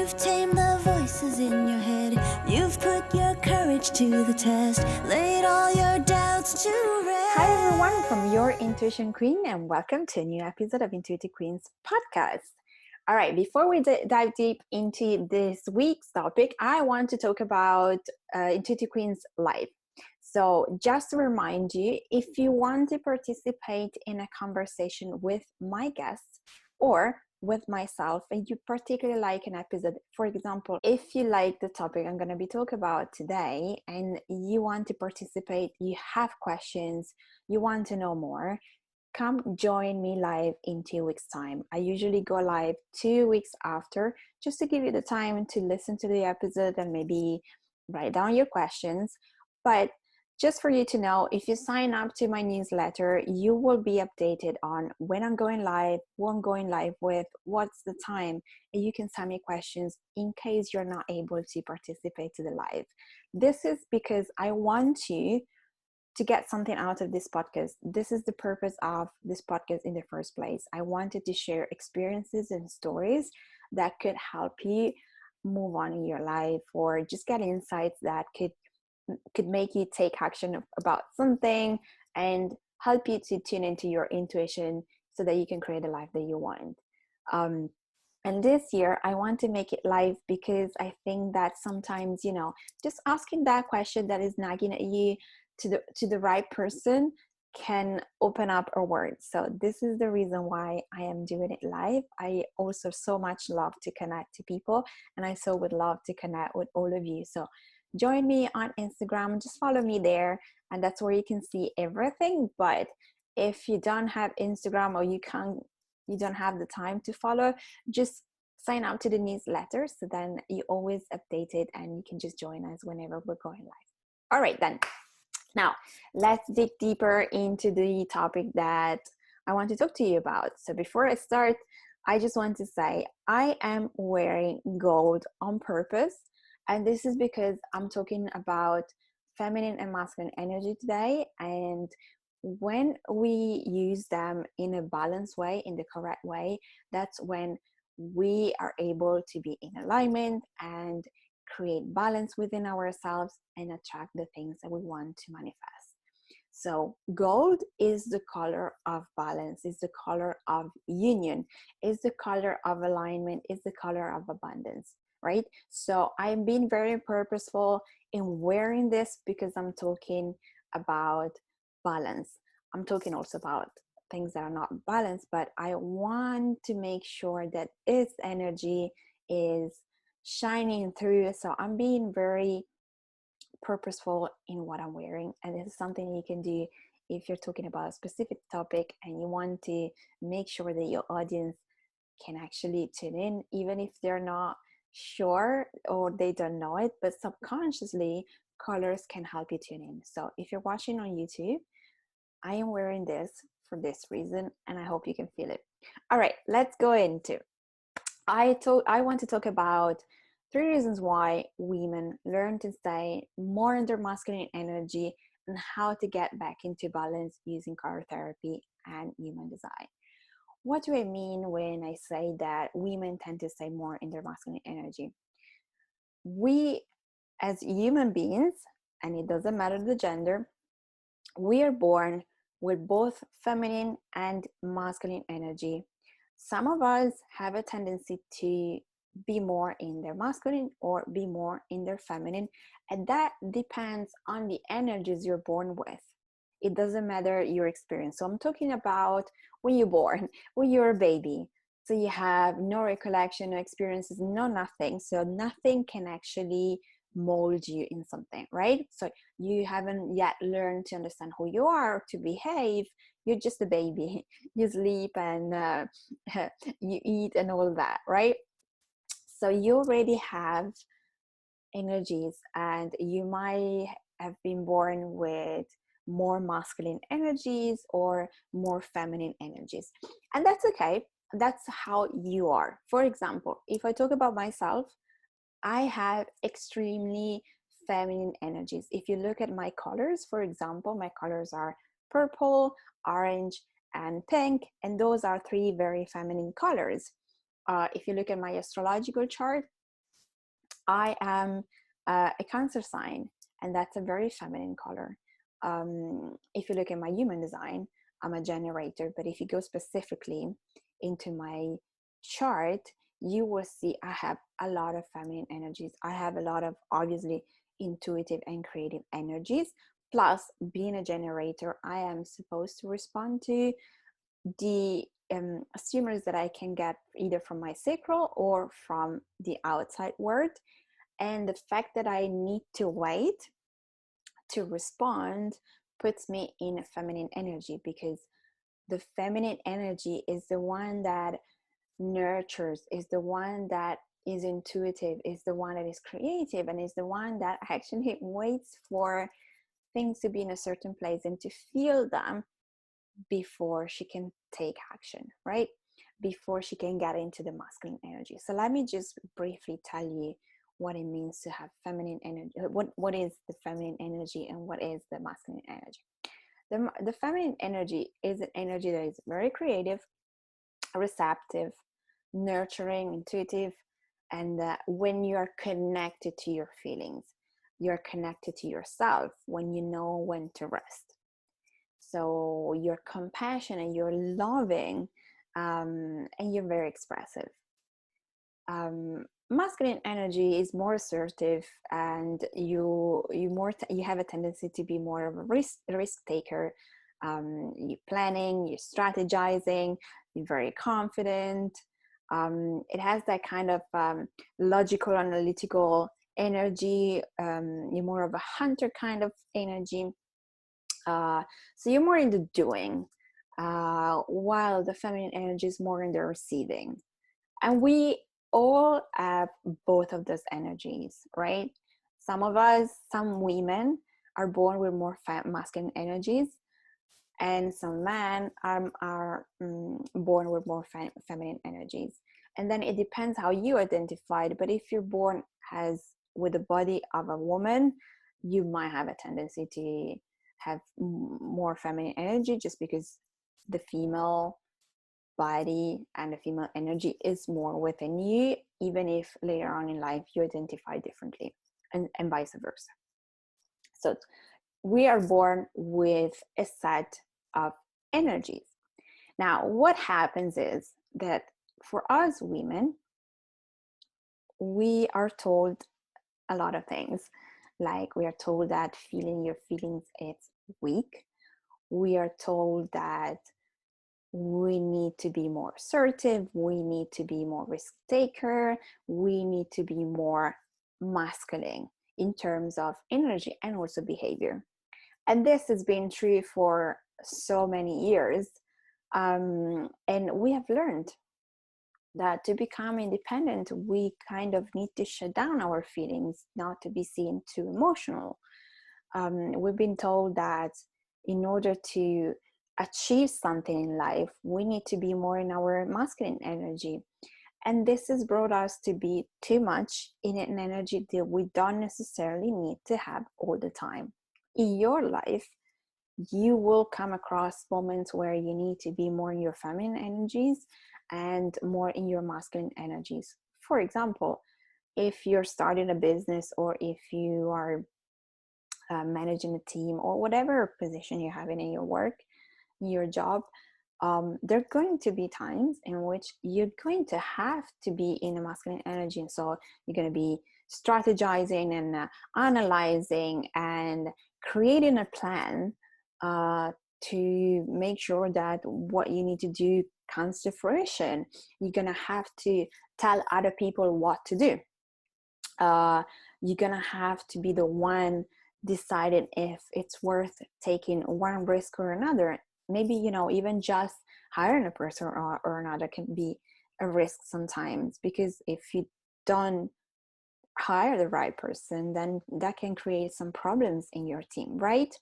You've tamed the voices in your head. You've put your courage to the test. Laid all your doubts to rest. Hi everyone from your Intuition Queen, and welcome to a new episode of Intuitive Queen's podcast. All right, before we dive deep into this week's topic, I want to talk about Intuitive Queen's life. So just to remind you, if you want to participate in a conversation with my guests or with myself, and you particularly like an episode, for example, if you like the topic I'm going to be talking about today and you want to participate, you have questions, you want to know more, come join me live in 2 weeks time. I usually go live 2 weeks after, just to give you the time to listen to the episode and maybe write down your questions. But just for you to know, if you sign up to my newsletter, you will be updated on when I'm going live, who I'm going live with, what's the time, and you can send me questions in case you're not able to participate to the live. This is because I want you to get something out of this podcast. This is the purpose of this podcast in the first place. I wanted to share experiences and stories that could help you move on in your life, or just get insights that could make you take action about something and help you to tune into your intuition so that you can create a life that you want. And this year I want to make it live because I think that sometimes, just asking that question that is nagging at you to the right person can open up a world. So this is the reason why I am doing it live. I also so much love to connect to people, and I so would love to connect with all of you. So join me on Instagram, just follow me there, and that's where you can see everything. But if you don't have Instagram, or you don't have the time to follow, just sign up to the newsletter, so then you always updated and you can just join us whenever we're going live. All right, then. Now, let's dig deeper into the topic that I want to talk to you about. So before I start, I just want to say I am wearing gold on purpose. And this is because I'm talking about feminine and masculine energy today. And when we use them in a balanced way, in the correct way, that's when we are able to be in alignment and create balance within ourselves and attract the things that we want to manifest. So gold is the color of balance, is the color of union, is the color of alignment, is the color of abundance, right? So I'm being very purposeful in wearing this because I'm talking about balance. I'm talking also about things that are not balanced, but I want to make sure that its energy is shining through. So I'm being very purposeful in what I'm wearing, and this is something you can do if you're talking about a specific topic and you want to make sure that your audience can actually tune in, even if they're not sure or they don't know it, but subconsciously colors can help you tune in. So if you're watching on YouTube, I am wearing this for this reason, and I hope you can feel it. All right, let's go into I want to talk about 3 reasons why women learn to stay more in their masculine energy and how to get back into balance using color therapy and human design. What do I mean when I say that women tend to stay more in their masculine energy? We, as human beings, and it doesn't matter the gender, we are born with both feminine and masculine energy. Some of us have a tendency to be more in their masculine or be more in their feminine, and that depends on the energies you're born with. It doesn't matter your experience. So I'm talking about when you're born, when you're a baby. So you have no recollection, no experiences, no nothing. So nothing can actually mold you in something, right? So you haven't yet learned to understand who you are, to behave. You're just a baby. You sleep and you eat and all that, right? So you already have energies, and you might have been born with more masculine energies or more feminine energies, and that's okay. That's how you are. For example, if I talk about myself, I have extremely feminine energies. If you look at my colors, for example, my colors are purple, orange, and pink, and those are 3 very feminine colors. If you look at my astrological chart, I am a Cancer sign, and that's a very feminine color. If you look at my human design, I'm a generator, but if you go specifically into my chart, you will see I have a lot of feminine energies. I have a lot of obviously intuitive and creative energies. Plus, being a generator, I am supposed to respond to the stimulus that I can get either from my sacral or from the outside world. And the fact that I need to wait to respond puts me in a feminine energy, because the feminine energy is the one that nurtures, is the one that is intuitive, is the one that is creative, and is the one that actually waits for things to be in a certain place and to feel them before she can take action, right? Before she can get into the masculine energy. So let me just briefly tell you what it means to have feminine energy. What is the feminine energy and what is the masculine energy? The feminine energy is an energy that is very creative, receptive, nurturing, intuitive, and when you're connected to your feelings, you're connected to yourself when you know when to rest. So you're compassionate, you're loving, and you're very expressive. Masculine energy is more assertive, and you have a tendency to be more of a risk taker. You're planning, you're strategizing, you're very confident. It has that kind of logical, analytical energy. You're more of a hunter kind of energy. So you're more in the doing, while the feminine energy is more in the receiving. And we all have both of those energies, right? Some of us, some women, are born with more masculine energies, and some men are born with more feminine energies. And then it depends how you identified. But if you're born with the body of a woman, you might have a tendency to have more feminine energy, just because the female body and the female energy is more within you, even if later on in life you identify differently, and vice versa. So we are born with a set of energies. Now, what happens is that for us women, we are told a lot of things. Like, we are told that feeling your feelings is weak. We are told that we need to be more assertive, we need to be more risk taker, we need to be more masculine in terms of energy and also behavior. And this has been true for so many years. And we have learned that to become independent, we kind of need to shut down our feelings, not to be seen too emotional. We've been told that in order to achieve something in life, we need to be more in our masculine energy. And this has brought us to be too much in an energy that we don't necessarily need to have all the time. In your life, you will come across moments where you need to be more in your feminine energies and more in your masculine energies. For example, if you're starting a business, or if you are managing a team, or whatever position you're having in your work, your job, there are going to be times in which you're going to have to be in a masculine energy. And so you're going to be strategizing and analyzing and creating a plan to make sure that what you need to do comes to fruition. You're going to have to tell other people what to do. You're going to have to be the one deciding if it's worth taking one risk or another. Maybe, even just hiring a person or another can be a risk sometimes, because if you don't hire the right person, then that can create some problems in your team, right?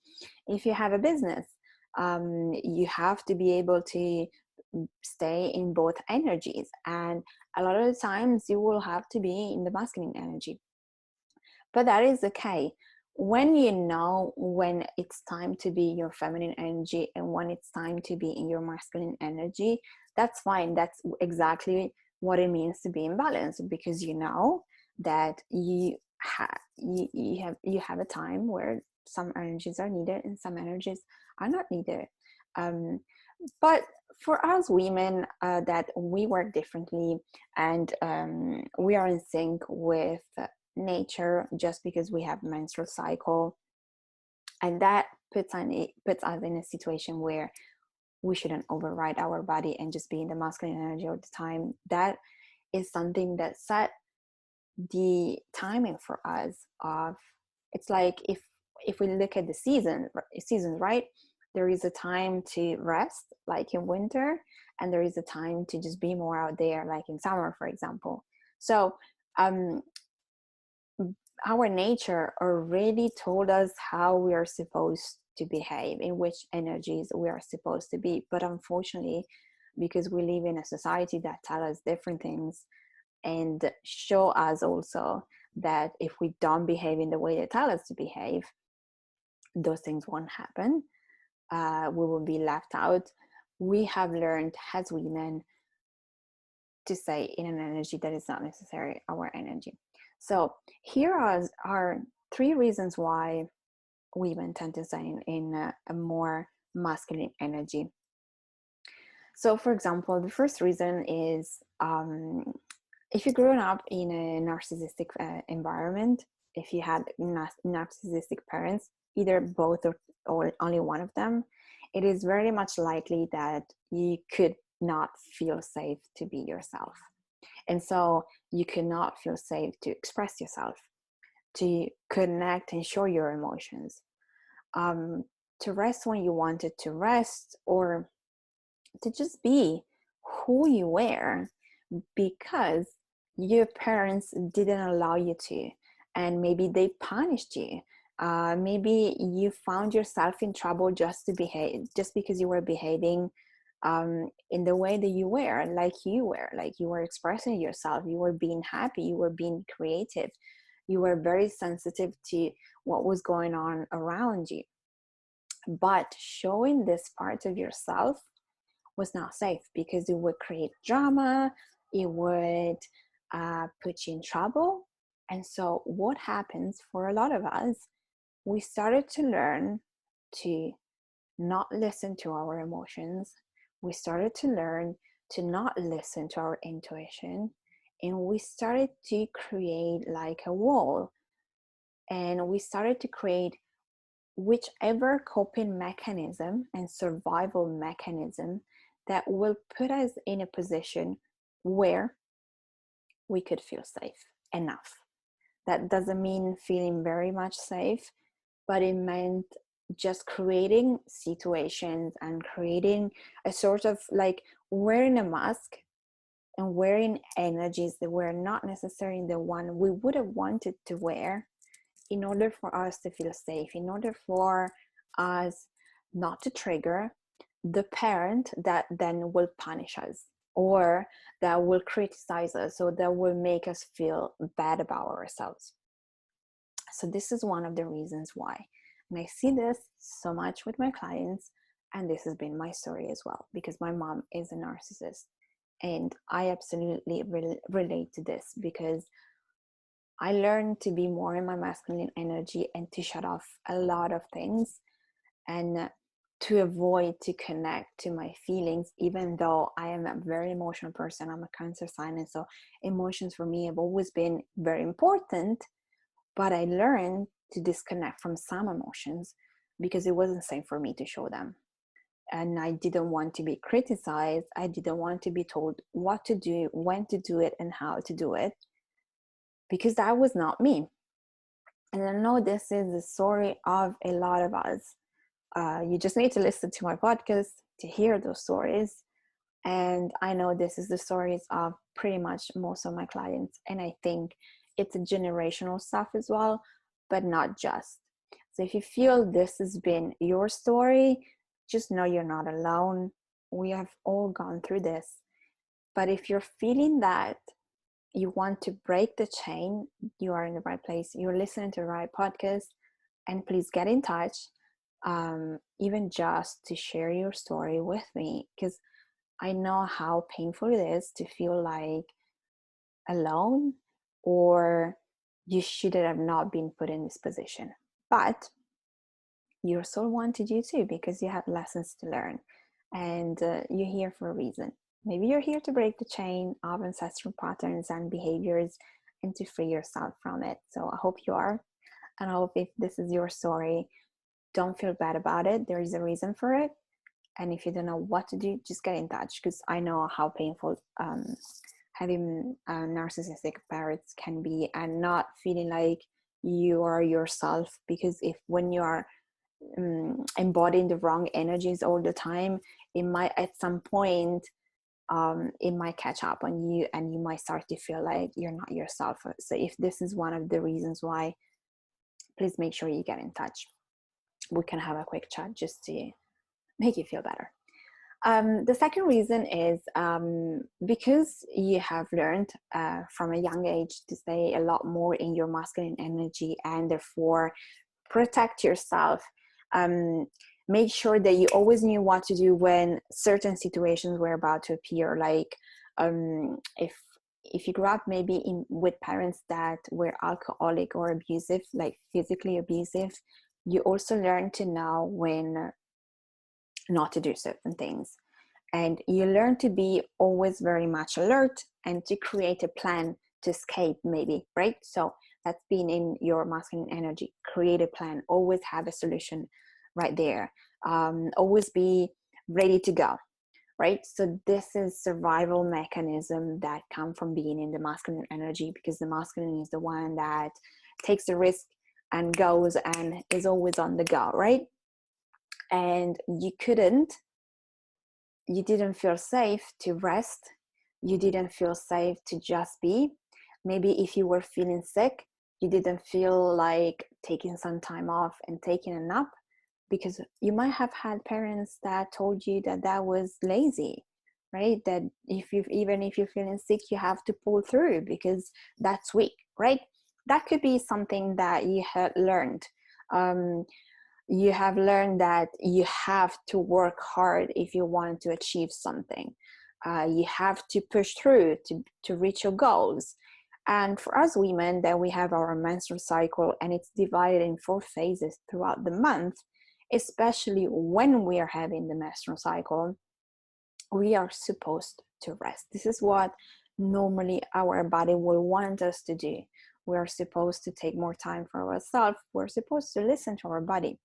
If you have a business, you have to be able to stay in both energies, and a lot of the times you will have to be in the masculine energy. But that is okay. When you know when it's time to be your feminine energy and when it's time to be in your masculine energy, that's fine. That's exactly what it means to be in balance, because that you have a time where some energies are needed and some energies are not needed. But for us women, that we work differently, and we are in sync with nature just because we have menstrual cycle, and that puts us in a situation where we shouldn't override our body and just be in the masculine energy all the time. That is something that set the timing for us of, it's like if we look at the seasons, right, there is a time to rest like in winter, and there is a time to just be more out there like in summer, for example. So our nature already told us how we are supposed to behave, in which energies we are supposed to be. But unfortunately, because we live in a society that tells us different things and show us also that if we don't behave in the way they tell us to behave, those things won't happen. We will be left out. We have learned as women to stay in an energy that is not necessarily our energy. So here are 3 reasons why women tend to stay in a more masculine energy. So for example, the first reason is if you've grown up in a narcissistic environment, if you had narcissistic parents, either both or only one of them, it is very much likely that you could not feel safe to be yourself. And so you could not feel safe to express yourself, to connect and show your emotions, to rest when you wanted to rest, or to just be who you were, because your parents didn't allow you to, and maybe they punished you. Maybe you found yourself in trouble just because you were behaving in the way that you were, like you were expressing yourself, you were being happy, you were being creative, you were very sensitive to what was going on around you. But showing this part of yourself was not safe, because it would create drama, it would put you in trouble. And so what happens for a lot of us, we started to learn to not listen to our emotions. We started to learn to not listen to our intuition, and we started to create like a wall, and we started to create whichever coping mechanism and survival mechanism that will put us in a position where we could feel safe enough. That doesn't mean feeling very much safe, but it meant just creating situations and creating a sort of like wearing a mask and wearing energies that were not necessarily the one we would have wanted to wear, in order for us to feel safe, in order for us not to trigger the parent that then will punish us, or that will criticize us, or that will make us feel bad about ourselves. So this is one of the reasons why. And I see this so much with my clients, and this has been my story as well, because my mom is a narcissist. And I absolutely relate to this, because I learned to be more in my masculine energy and to shut off a lot of things, and to avoid to connect to my feelings, even though I am a very emotional person. I'm a Cancer sign, and so emotions for me have always been very important. But I learned to disconnect from some emotions because it wasn't safe for me to show them. And I didn't want to be criticized. I didn't want to be told what to do, when to do it, and how to do it, because that was not me. And I know this is the story of a lot of us. You just need to listen to my podcast to hear those stories. And I know this is the stories of pretty much most of my clients. And I think it's a generational stuff as well, but not just. So if you feel this has been your story, just know you're not alone. We have all gone through this. But if you're feeling that you want to break the chain, you are in the right place. You're listening to the right podcast, and please get in touch, even just to share your story with me, because I know how painful it is to feel like alone, or you should have not been put in this position. But your soul wanted you to, because you had lessons to learn, and you're here for a reason. Maybe you're here to break the chain of ancestral patterns and behaviors and to free yourself from it. So I hope you are. And I hope if this is your story, don't feel bad about it. There is a reason for it. And if you don't know what to do, just get in touch, because I know how painful having narcissistic parents can be, and not feeling like you are yourself. Because if when you are embodying the wrong energies all the time, it might at some point it might catch up on you, and you might start to feel like you're not yourself. So if this is one of the reasons why, please make sure you get in touch. We can have a quick chat just to make you feel better. The second reason is because you have learned from a young age to stay a lot more in your masculine energy, and therefore protect yourself. Make sure that you always knew what to do when certain situations were about to appear. Like if you grew up maybe with parents that were alcoholic or abusive, like physically abusive, you also learn to know when not to do certain things. And you learn to be always very much alert and to create a plan to escape, maybe, right? So that's being in your masculine energy. Create a plan, always have a solution right there. Always be ready to go, right? So this is survival mechanism that come from being in the masculine energy, because the masculine is the one that takes the risk and goes and is always on the go, right? And you didn't feel safe to rest. You didn't feel safe to just be. Maybe if you were feeling sick, you didn't feel like taking some time off and taking a nap, because you might have had parents that told you that that was lazy, right? That even if you're feeling sick, you have to pull through because that's weak, right? That could be something that you had learned. You have learned that you have to work hard if you want to achieve something. You have to push through to reach your goals. And for us women, then we have our menstrual cycle, and it's divided in 4 phases throughout the month. Especially when we are having the menstrual cycle, we are supposed to rest. This is what normally our body will want us to do. We are supposed to take more time for ourselves. We're supposed to listen to our body.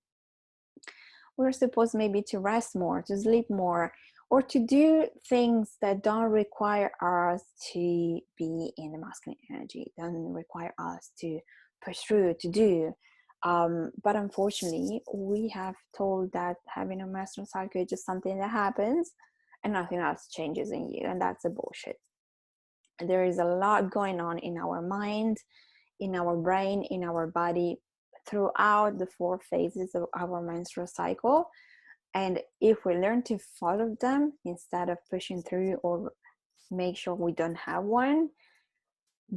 We're supposed maybe to rest more, to sleep more, or to do things that don't require us to be in the masculine energy, don't require us to push through, to do. But unfortunately, we have told that having a menstrual cycle is just something that happens and nothing else changes in you, and that's a bullshit. There is a lot going on in our mind, in our brain, in our body throughout the 4 phases of our menstrual cycle. And if we learn to follow them instead of pushing through or make sure we don't have one,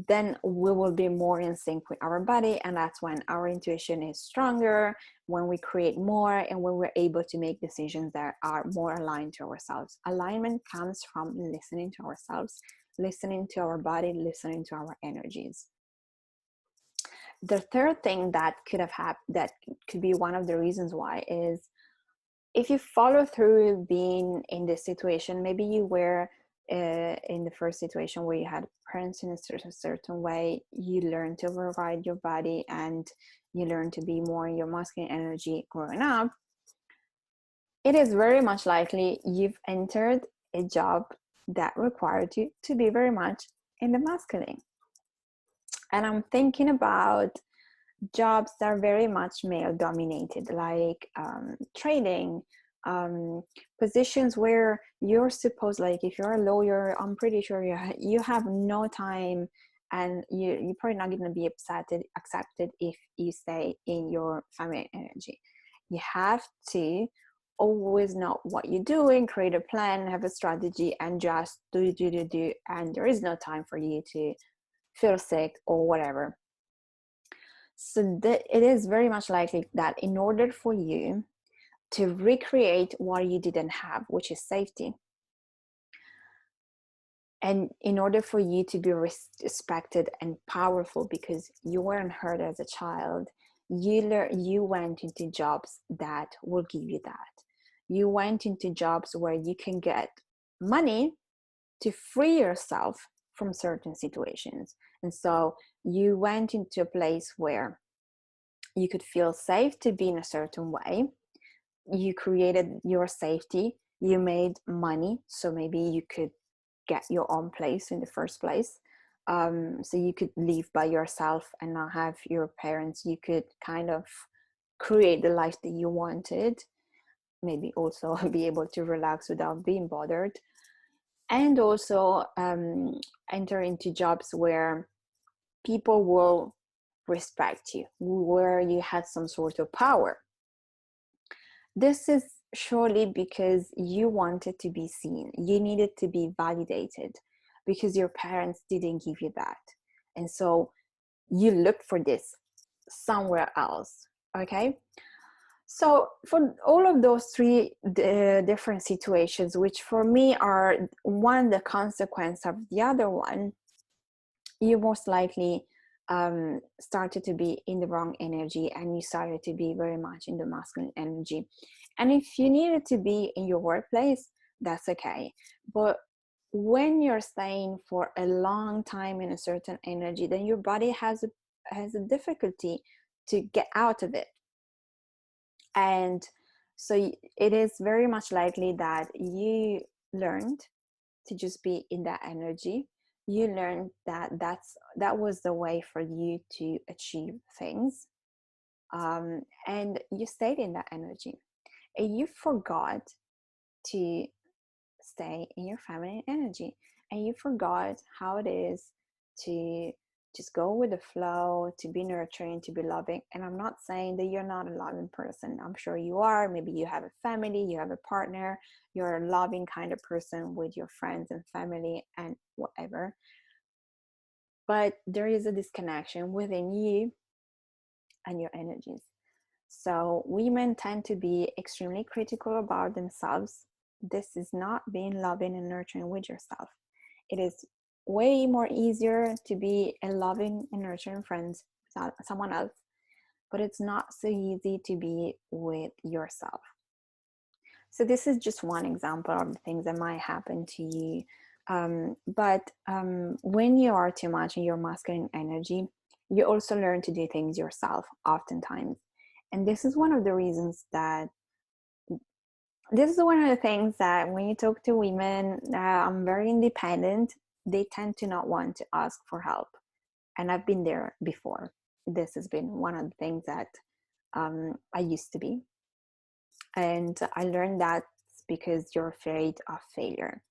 then we will be more in sync with our body. And that's when our intuition is stronger, when we create more, and when we're able to make decisions that are more aligned to ourselves. Alignment comes from listening to ourselves, listening to our body, listening to our energies. The third thing that could have happened, that could be one of the reasons why, is if you follow through being in this situation. Maybe you were in the first situation where you had parents in a certain way, you learn to override your body and you learn to be more in your masculine energy growing up. It is very much likely you've entered a job that required you to be very much in the masculine. And I'm thinking about jobs that are very much male dominated, like trading, positions where you're supposed, like if you're a lawyer, I'm pretty sure you have no time, and you're probably not going to be accepted if you stay in your feminine energy. You have to always know what you're doing, create a plan, have a strategy, and just do, and there is no time for you to feel sick or whatever. So it is very much likely that in order for you to recreate what you didn't have, which is safety, And in order for you to be respected and powerful, because you weren't heard as a child, you went into jobs that will give you that. You went into jobs where you can get money to free yourself from certain situations. And so you went into a place where you could feel safe to be in a certain way. You created your safety, you made money, so maybe you could get your own place in the first place. So you could live by yourself and not have your parents. You could kind of create the life that you wanted, maybe also be able to relax without being bothered, and also enter into jobs where people will respect you, where you had some sort of power. This is surely because you wanted to be seen. You needed to be validated because your parents didn't give you that. And so you look for this somewhere else. Okay. So for all of those three different situations, which for me are one the consequence of the other one, you most likely started to be in the wrong energy, and you started to be very much in the masculine energy. And if you needed to be in your workplace, that's okay. But when you're staying for a long time in a certain energy, then your body has a difficulty to get out of it. And so it is very much likely that you learned to just be in that energy. You learned that that was the way for you to achieve things, and you stayed in that energy, and you forgot to stay in your feminine energy, and you forgot how it is to just go with the flow, to be nurturing, to be loving. And I'm not saying that you're not a loving person. I'm sure you are. Maybe you have a family, you have a partner, you're a loving kind of person with your friends and family and whatever. But there is a disconnection within you and your energies. So women tend to be extremely critical about themselves. This is not being loving and nurturing with yourself. It is way more easier to be a loving and nurturing friend with someone else, but it's not so easy to be with yourself. So this is just one example of the things that might happen to you. But when you are too much in your masculine energy, you also learn to do things yourself oftentimes. And this is one of the reasons that this is one of the things that when you talk to women, I'm very independent, they tend to not want to ask for help. And I've been there before. This has been one of the things that I used to be. And I learned that because you're afraid of failure.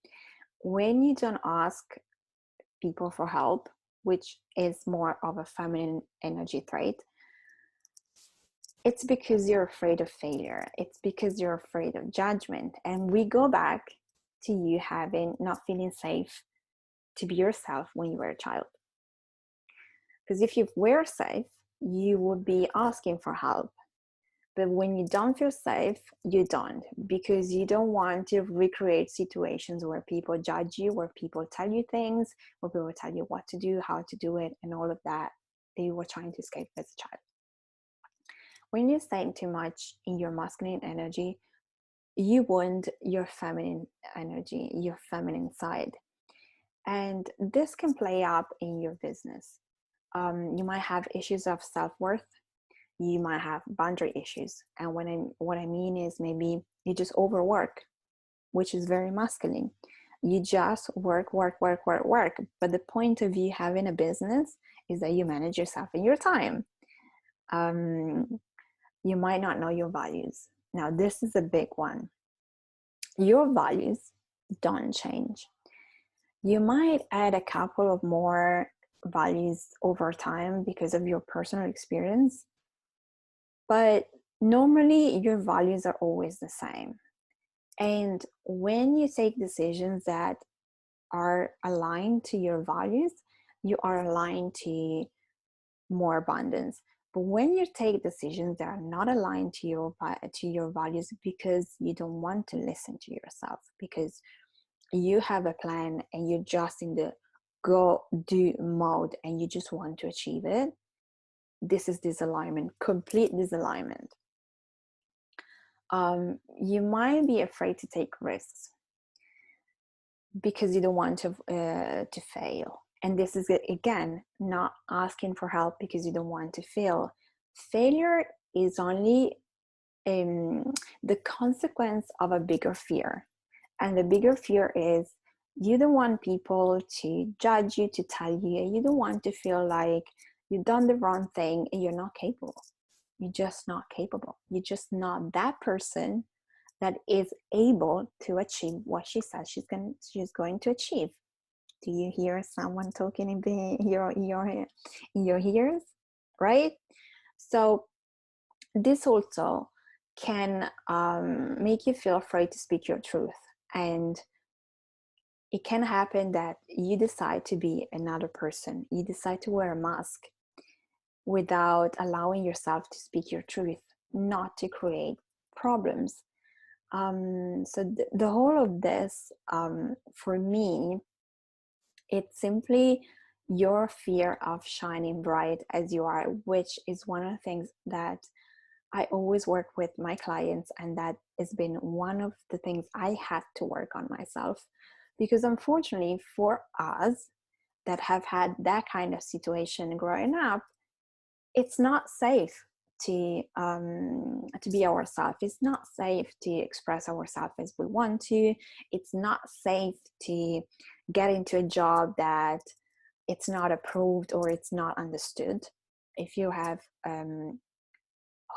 When you don't ask people for help, which is more of a feminine energy trait, it's because you're afraid of failure. It's because you're afraid of judgment. And we go back to you having not feeling safe to be yourself when you were a child. Because if you were safe, you would be asking for help. But when you don't feel safe, you don't, because you don't want to recreate situations where people judge you, where people tell you things, where people tell you what to do, how to do it, and all of that you were trying to escape as a child. When you stay too much in your masculine energy, you wound your feminine energy, your feminine side. And this can play up in your business. You might have issues of self-worth. You might have boundary issues. And what I mean is maybe you just overwork, which is very masculine. You just work. But the point of you having a business is that you manage yourself and your time. You might not know your values. Now, this is a big one. Your values don't change. You might add a couple of more values over time because of your personal experience, but normally your values are always the same. And when you take decisions that are aligned to your values, you are aligned to more abundance. But when you take decisions that are not aligned to your values because you don't want to listen to yourself, because you have a plan and you're just in the go do mode and you just want to achieve it, this is disalignment, complete disalignment. You might be afraid to take risks because you don't want to fail. And this is, again, not asking for help because you don't want to fail. Failure is only the consequence of a bigger fear. And the bigger fear is you don't want people to judge you, to tell you, you don't want to feel like you've done the wrong thing and you're not capable. You're just not capable. You're just not that person that is able to achieve what she says she's going to achieve. Do you hear someone talking in your ears, right? So this also can make you feel afraid to speak your truth, and it can happen that you decide to be another person. You decide to wear a mask without allowing yourself to speak your truth, not to create problems. So the whole of this, for me, it's simply your fear of shining bright as you are, which is one of the things that I always work with my clients, and that has been one of the things I had to work on myself. Because unfortunately for us that have had that kind of situation growing up, it's not safe to be ourselves. It's not safe to express ourselves as we want to. It's not safe to get into a job that it's not approved or it's not understood. If you have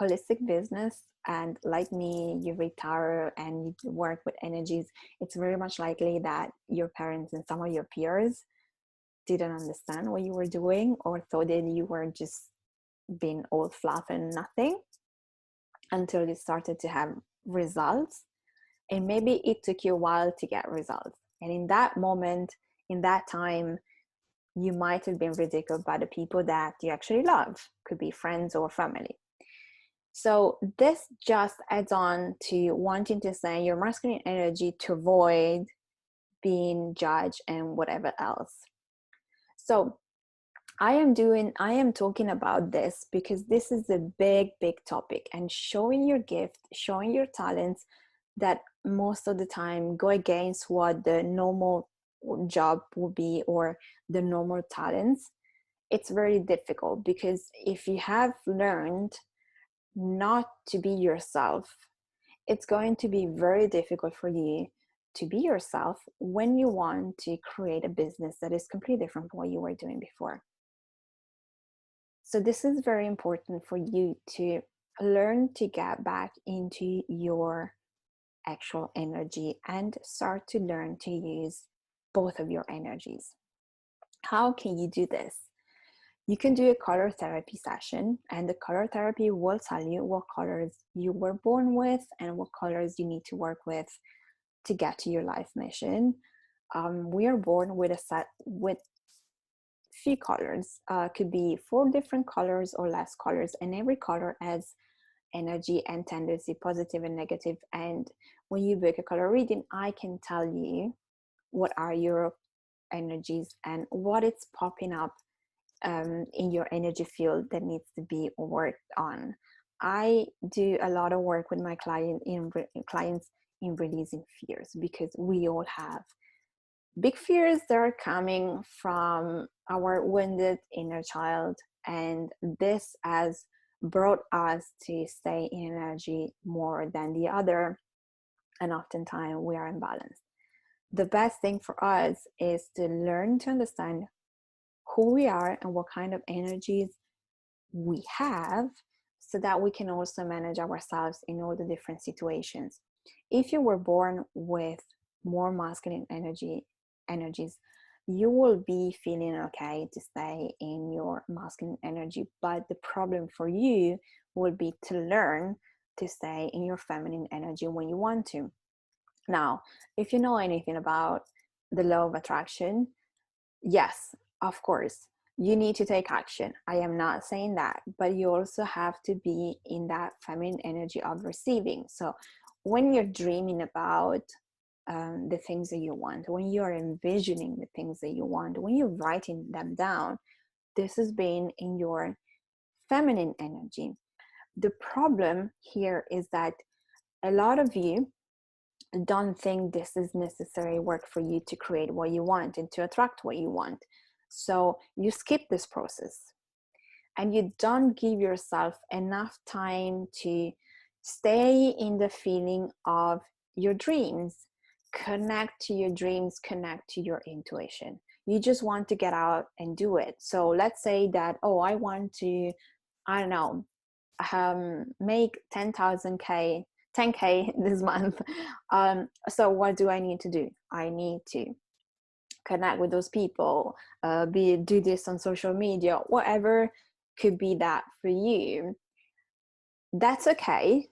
holistic business and like me, you read tarot and you work with energies, it's very much likely that your parents and some of your peers didn't understand what you were doing or thought that you were just being all fluff and nothing until you started to have results. And maybe it took you a while to get results. And in that moment, in that time, you might have been ridiculed by the people that you actually love, could be friends or family. So this just adds on to wanting to send your masculine energy to avoid being judged and whatever else. So I am talking about this because this is a big topic, and showing your gift, showing your talents that most of the time go against what the normal job would be or the normal talents. It's very difficult because if you have learned not to be yourself, it's going to be very difficult for you to be yourself when you want to create a business that is completely different from what you were doing before. So this is very important for you to learn to get back into your actual energy and start to learn to use both of your energies. How can you do this? You can do a color therapy session, and the color therapy will tell you what colors you were born with and what colors you need to work with to get to your life mission. We are born with a set with few colors. Could be 4 different colors or less colors, and every color has energy and tendency, positive and negative. And when you book a color reading, I can tell you what are your energies and what it's popping up in your energy field that needs to be worked on. I do a lot of work with my clients in releasing fears, because we all have big fears that are coming from our wounded inner child, and this has brought us to stay in energy more than the other, and oftentimes we are imbalanced. The best thing for us is to learn to understand who we are and what kind of energies we have, so that we can also manage ourselves in all the different situations. If you were born with more masculine energies, you will be feeling okay to stay in your masculine energy, but the problem for you will be to learn to stay in your feminine energy when you want to. Now, if you know anything about the law of attraction, yes, of course, you need to take action. I am not saying that, but you also have to be in that feminine energy of receiving. So when you're dreaming about the things that you want, when you're envisioning the things that you want, when you're writing them down, this is being in your feminine energy. The problem here is that a lot of you don't think this is necessary work for you to create what you want and to attract what you want. So you skip this process and you don't give yourself enough time to stay in the feeling of your dreams, connect to your dreams, connect to your intuition. You just want to get out and do it. So let's say that, oh, I want to, I don't know, make 10k this month. So what do I need to do? I need to connect with those people, do this on social media, whatever could be that for you. That's okay.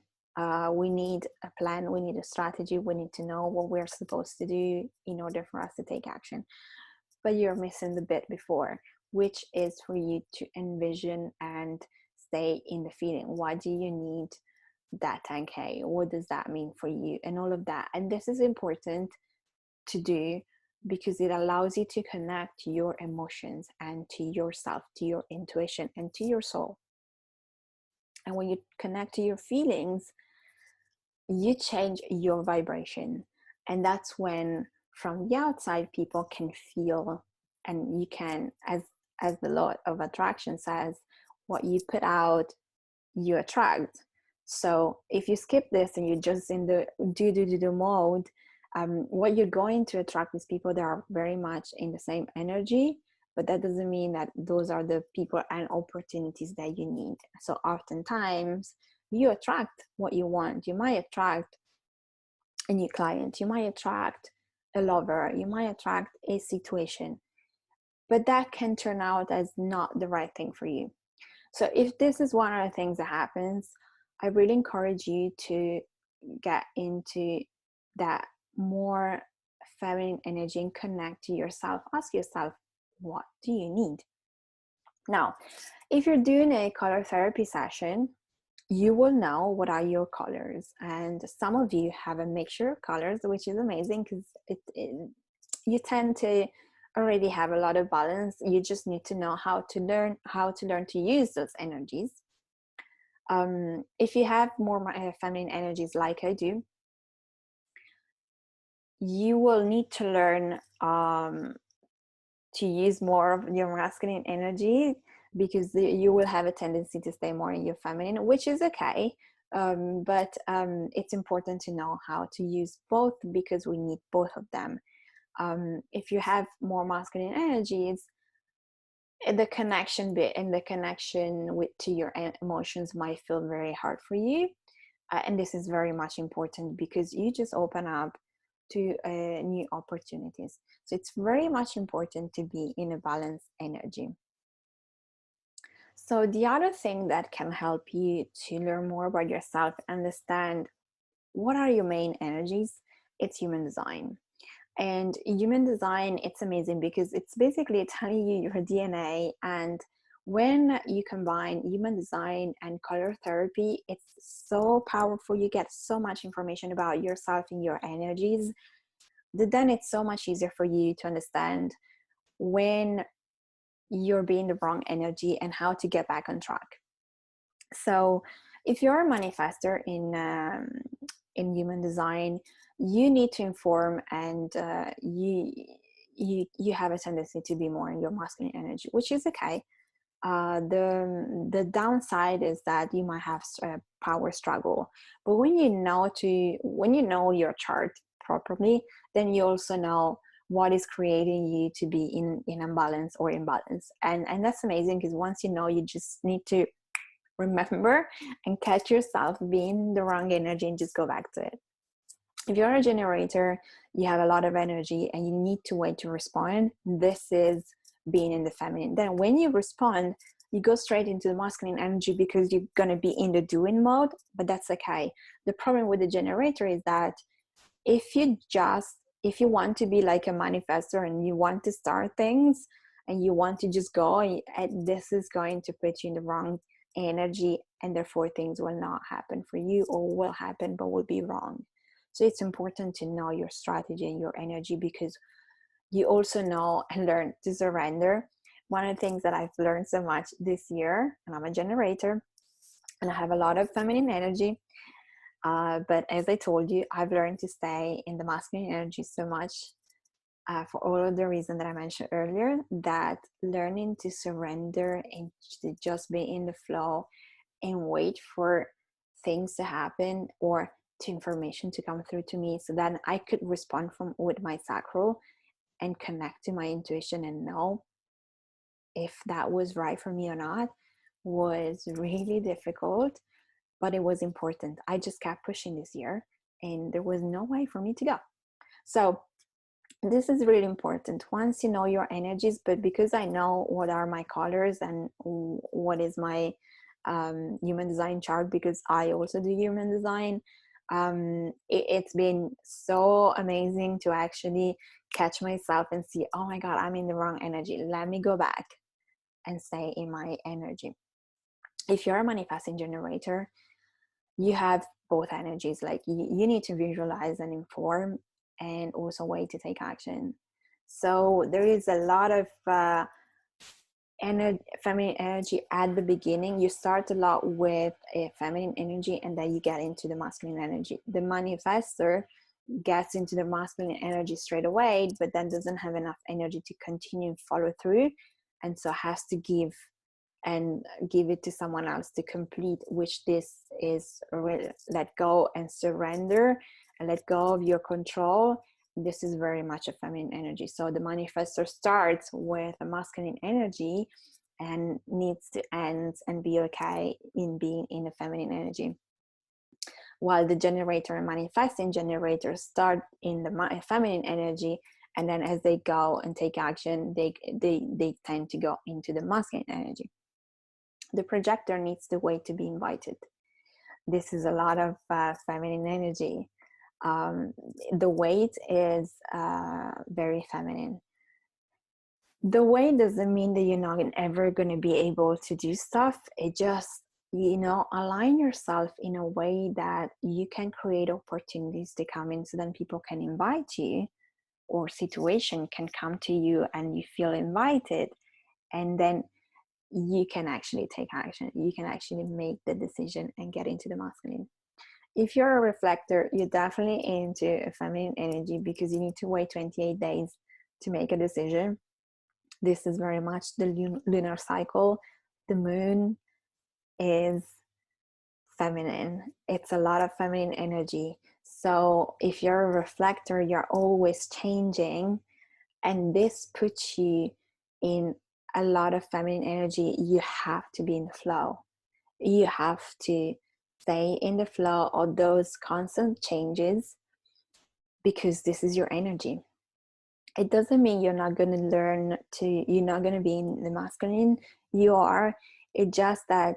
We need a plan, we need a strategy, we need to know what we're supposed to do in order for us to take action. But you're missing the bit before, which is for you to envision and stay in the feeling. Why do you need that 10k? What does that mean for you? And all of that. And this is important to do because it allows you to connect to your emotions and to yourself, to your intuition, and to your soul. And when you connect to your feelings, you change your vibration. And that's when from the outside people can feel, and you can, as the law of attraction says, what you put out you attract. So if you skip this and you're just in the do mode, what you're going to attract is people that are very much in the same energy, but that doesn't mean that those are the people and opportunities that you need. So oftentimes you attract what you want. You might attract a new client, you might attract a lover, you might attract a situation, but that can turn out as not the right thing for you. So if this is one of the things that happens, I really encourage you to get into that more feminine energy and connect to yourself. Ask yourself, what do you need? Now, if you're doing a color therapy session, you will know what are your colors. And some of you have a mixture of colors, which is amazing because you tend to already have a lot of balance. You just need to know how to learn to use those energies. If you have more feminine energies like I do, you will need to learn to use more of your masculine energy because you will have a tendency to stay more in your feminine, which is okay. But it's important to know how to use both because we need both of them. If you have more masculine energies, the connection bit and the connection to your emotions might feel very hard for you. And this is very much important because you just open up to new opportunities. So it's very much important to be in a balanced energy. So the other thing that can help you to learn more about yourself, understand what are your main energies, it's human design. And human design, it's amazing because it's basically telling you your DNA. And when you combine human design and color therapy, it's so powerful. You get so much information about yourself and your energies. Then it's so much easier for you to understand when you're being the wrong energy and how to get back on track. So if you're a manifester in human design, you need to inform, and you have a tendency to be more in your masculine energy, which is okay. The downside is that you might have a power struggle, but when you know your chart properly, then you also know what is creating you to be in imbalance or imbalance, and that's amazing because once you know, you just need to remember and catch yourself being the wrong energy and just go back to it. If you're a generator, you have a lot of energy and you need to wait to respond. This is being in the feminine. Then when you respond, you go straight into the masculine energy because you're going to be in the doing mode, but that's okay. The problem with the generator is that if you want to be like a manifestor and you want to start things and you want to just go, this is going to put you in the wrong energy, and therefore things will not happen for you, or will happen but will be wrong. So it's important to know your strategy and your energy, because you also know and learn to surrender. One of the things that I've learned so much this year, and I'm a generator and I have a lot of feminine energy, but as I told you, I've learned to stay in the masculine energy so much, for all of the reasons that I mentioned earlier, that learning to surrender and to just be in the flow and wait for things to happen, or to information to come through to me, so that I could respond from with my sacral and connect to my intuition and know if that was right for me or not, was really difficult, but it was important. I just kept pushing this year and there was no way for me to go. So this is really important once you know your energies. But because I know what are my colors and what is my human design chart, because I also do human design, it's been so amazing to actually catch myself and see, oh my God, I'm in the wrong energy. Let me go back and stay in my energy. If you're a manifesting generator, you have both energies. Like you need to visualize and inform, and also wait to take action. So there is a lot of feminine energy at the beginning. You start a lot with a feminine energy, and then you get into the masculine energy. The manifestor gets into the masculine energy straight away, but then doesn't have enough energy to continue and follow through, and so has to give it to someone else to complete, which this is let go and surrender and let go of your control. This is very much a feminine energy. So the manifestor starts with a masculine energy and needs to end and be okay in being in a feminine energy, while the generator and manifesting generators start in the feminine energy, and then as they go and take action, they tend to go into the masculine energy. The projector needs to wait to be invited. This is a lot of feminine energy. The wait is very feminine. The wait doesn't mean that you're not ever going to be able to do stuff. It just, align yourself in a way that you can create opportunities to come in, so then people can invite you, or situation can come to you and you feel invited, and then you can actually take action. You can actually make the decision and get into the masculine. If you're a reflector, you're definitely into a feminine energy, because you need to wait 28 days to make a decision. This is very much the lunar cycle. The moon is feminine. It's a lot of feminine energy. So if you're a reflector, you're always changing, and this puts you in a lot of feminine energy. You have to be in the flow. You have to stay in the flow of those constant changes, because this is your energy. It doesn't mean you're not going to you're not going to be in the masculine. You are. It's just that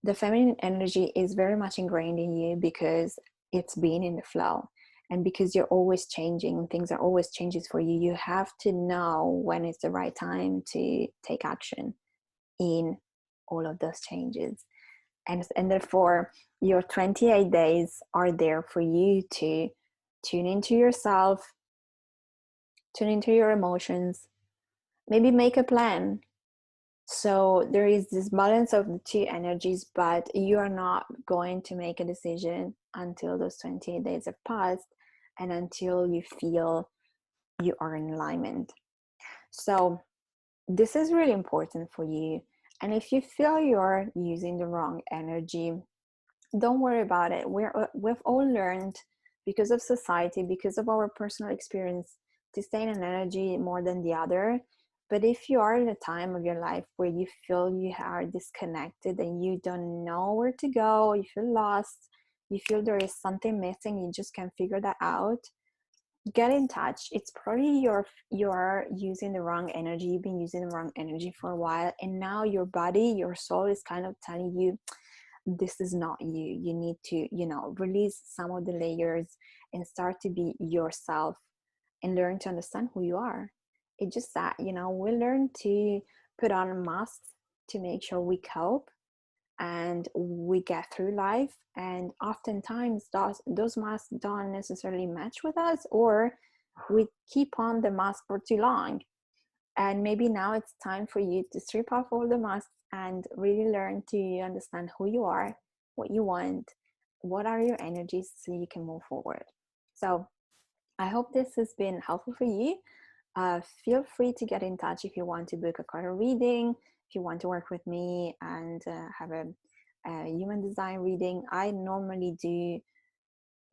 the feminine energy is very much ingrained in you, because it's being in the flow. And because you're always changing, things are always changes for you. You have to know when it's the right time to take action in all of those changes. And therefore, your 28 days are there for you to tune into yourself, tune into your emotions, maybe make a plan. So there is this balance of the two energies, but you are not going to make a decision until those 28 days have passed, and until you feel you are in alignment. So this is really important for you. And if you feel you're using the wrong energy, don't worry about it. We've all learned, because of society, because of our personal experience, to stay in an energy more than the other. But if you are in a time of your life where you feel you are disconnected and you don't know where to go, you feel lost, you feel there is something missing, you just can't figure that out, get in touch. It's probably you're using the wrong energy. You've been using the wrong energy for a while, and now your body, your soul is kind of telling you, this is not you. You need to, release some of the layers and start to be yourself and learn to understand who you are. It's just that, we learn to put on masks to make sure we cope. and we get through life, and oftentimes those masks don't necessarily match with us, or we keep on the mask for too long. And maybe now it's time for you to strip off all the masks and really learn to understand who you are, what you want, what are your energies, so you can move forward. So I hope this has been helpful for you. Feel free to get in touch if you want to book a card reading, if you want to work with me and have a human design reading. I normally do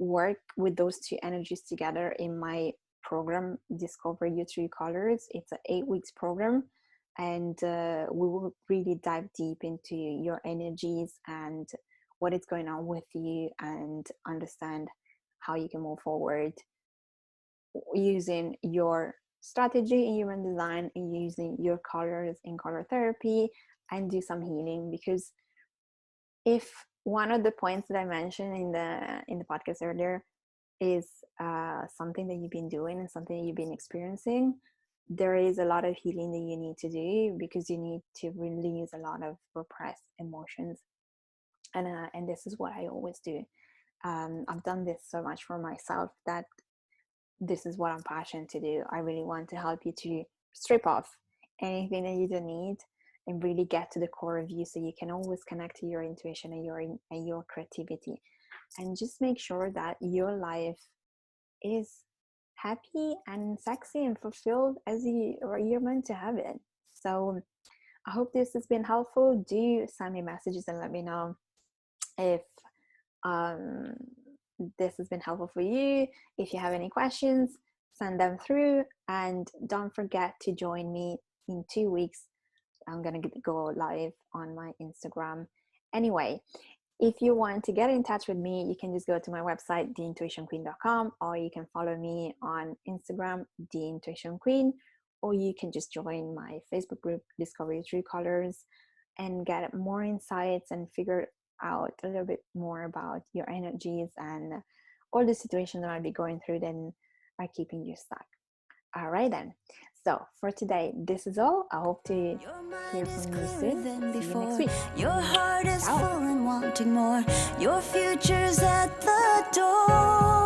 work with those two energies together in my program, Discover Your True Colors. It's an 8 weeks program, and we will really dive deep into your energies and what is going on with you, and understand how you can move forward using your strategy in human design and using your colors in color therapy, and do some healing. Because if one of the points that I mentioned in the podcast earlier is something that you've been doing and something that you've been experiencing, there is a lot of healing that you need to do, because you need to release a lot of repressed emotions, and this is what I always do. I've done this so much for myself that this is what I'm passionate to do. I really want to help you to strip off anything that you don't need and really get to the core of you, so you can always connect to your intuition and your creativity, and just make sure that your life is happy and sexy and fulfilled as you're meant to have it. So I hope this has been helpful. Do send me messages and let me know if um, this has been helpful for you. If you have any questions, send them through, and don't forget to join me in 2 weeks. I'm gonna go live on my Instagram. Anyway, if you want to get in touch with me, you can just go to my website, theintuitionqueen.com, or you can follow me on Instagram, theintuitionqueen, or you can just join my Facebook group, Discover Your True Colors, and get more insights and figure out a little bit more about your energies and all the situations that might be going through that are keeping you stuck. All right then. So for today, this is all. I hope to hear from you soon. See you next week. Your heart is Ciao. full and wanting more. Your future's at the door.